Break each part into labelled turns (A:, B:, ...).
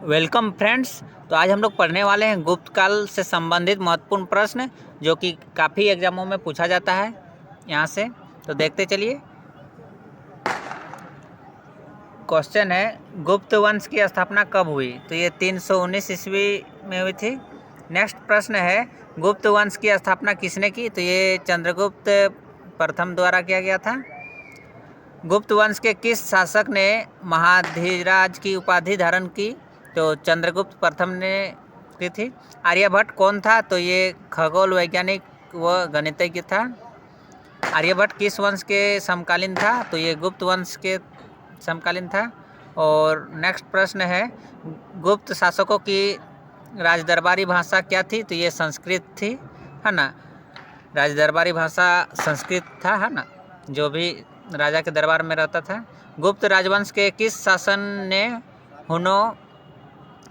A: Welcome friends. तो आज हम लोग पढ़ने वाले हैं गुप्त काल से संबंधित महत्वपूर्ण प्रश्न जो कि काफ़ी एग्जामों में पूछा जाता है यहाँ से। तो देखते चलिए। क्वेश्चन है, गुप्त वंश की स्थापना कब हुई? तो ये 319 ईस्वी में हुई थी। नेक्स्ट प्रश्न है, गुप्त वंश की स्थापना किसने की? तो ये चंद्रगुप्त प्रथम द्वारा किया गया था। गुप्त वंश के किस शासक ने महाधीराज की उपाधि धारण की? तो चंद्रगुप्त प्रथम ने की थी। आर्यभट्ट कौन था? तो ये खगोल वैज्ञानिक व गणितज्ञ था। आर्यभट्ट किस वंश के समकालीन था? तो ये गुप्त वंश के समकालीन था। और नेक्स्ट प्रश्न है, गुप्त शासकों की राजदरबारी भाषा क्या थी? तो ये संस्कृत थी, है ना। राजदरबारी भाषा संस्कृत था, है ना, जो भी राजा के दरबार में रहता था। गुप्त राजवंश के किस शासन ने हुनों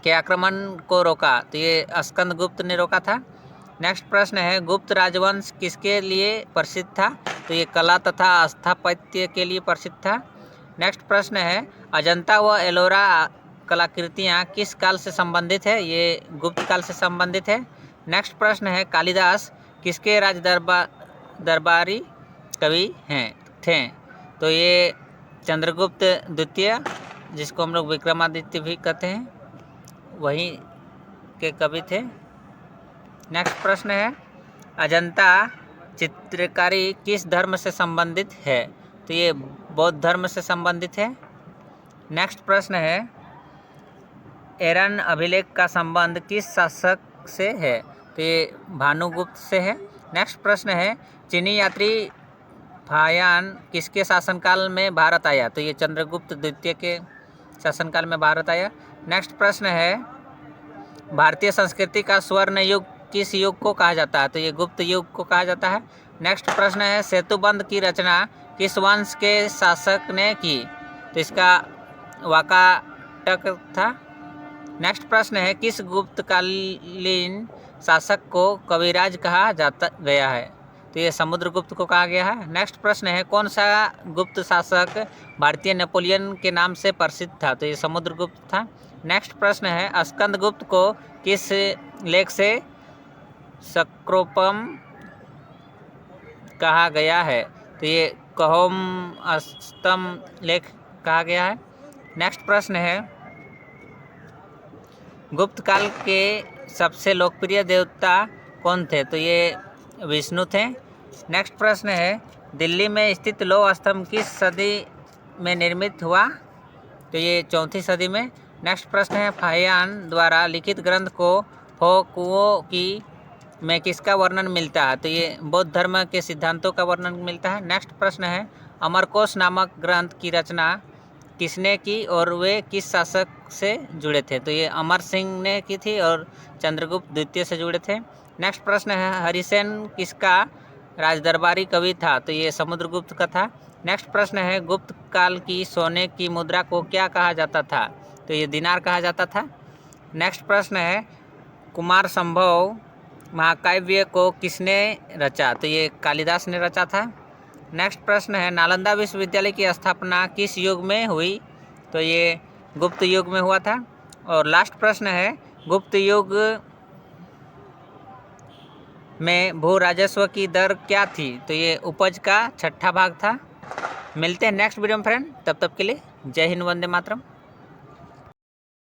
A: के आक्रमण को रोका? तो ये स्कंदगुप्त ने रोका था। नेक्स्ट प्रश्न है, गुप्त राजवंश किसके लिए प्रसिद्ध था? तो ये कला तथा स्थापत्य के लिए प्रसिद्ध था। नेक्स्ट प्रश्न है, अजंता व एलोरा कलाकृतियाँ किस काल से संबंधित है? ये गुप्त काल से संबंधित है। नेक्स्ट प्रश्न है, कालिदास किसके दरबारी कवि थे? तो ये चंद्रगुप्त द्वितीय, जिसको हम लोग विक्रमादित्य भी कहते हैं, वही के कवि थे। नेक्स्ट प्रश्न है, अजंता चित्रकारी किस धर्म से संबंधित है? तो ये बौद्ध धर्म से संबंधित है। नेक्स्ट प्रश्न है, एरन अभिलेख का संबंध किस शासक से है? तो ये भानुगुप्त से है। नेक्स्ट प्रश्न है, चीनी यात्री फायान किसके शासनकाल में भारत आया? तो ये चंद्रगुप्त द्वितीय के शासनकाल में भारत आया। नेक्स्ट प्रश्न है, भारतीय संस्कृति का स्वर्ण युग किस युग को कहा जाता है? तो ये गुप्त युग को कहा जाता है। नेक्स्ट प्रश्न है, सेतुबंध की रचना किस वंश के शासक ने की? तो इसका वाकाटक था। नेक्स्ट प्रश्न है, किस गुप्तकालीन शासक को कविराज कहा जाता गया है? तो ये समुद्रगुप्त को कहा गया है। नेक्स्ट प्रश्न है, कौन सा गुप्त शासक भारतीय नेपोलियन के नाम से प्रसिद्ध था? तो ये समुद्रगुप्त था। नेक्स्ट प्रश्न है, स्कंदगुप्त को किस लेख से सक्रोपम कहा गया है? तो ये कहोमस्तम लेख कहा गया है। नेक्स्ट प्रश्न है, गुप्त काल के सबसे लोकप्रिय देवता कौन थे? तो ये विष्णु थे। नेक्स्ट प्रश्न है, दिल्ली में स्थित लौह स्तंभ किस सदी में निर्मित हुआ? तो ये 4वीं सदी में। नेक्स्ट प्रश्न है, फाहियान द्वारा लिखित ग्रंथ को फोकुओ की में किसका वर्णन मिलता है? तो ये बौद्ध धर्म के सिद्धांतों का वर्णन मिलता है। नेक्स्ट प्रश्न है, अमरकोश नामक ग्रंथ की रचना किसने की और वे किस शासक से जुड़े थे? तो ये अमर सिंह ने की थी और चंद्रगुप्त द्वितीय से जुड़े थे। नेक्स्ट प्रश्न है, हरिसेन किसका राजदरबारी कवि था? तो ये समुद्रगुप्त का था। नेक्स्ट प्रश्न है, गुप्त काल की सोने की मुद्रा को क्या कहा जाता था? तो ये दिनार कहा जाता था। नेक्स्ट प्रश्न है, कुमार संभव महाकाव्य को किसने रचा? तो ये कालिदास ने रचा था। नेक्स्ट प्रश्न है, नालंदा विश्वविद्यालय की स्थापना किस युग में हुई? तो ये गुप्त युग में हुआ था। और लास्ट प्रश्न है, गुप्त युग में भू राजस्व की दर क्या थी? तो ये उपज का 6ठा भाग था। मिलते हैं नेक्स्ट वीडियो में फ्रेंड, तब तक के लिए जय हिंद, वंदे मातरम।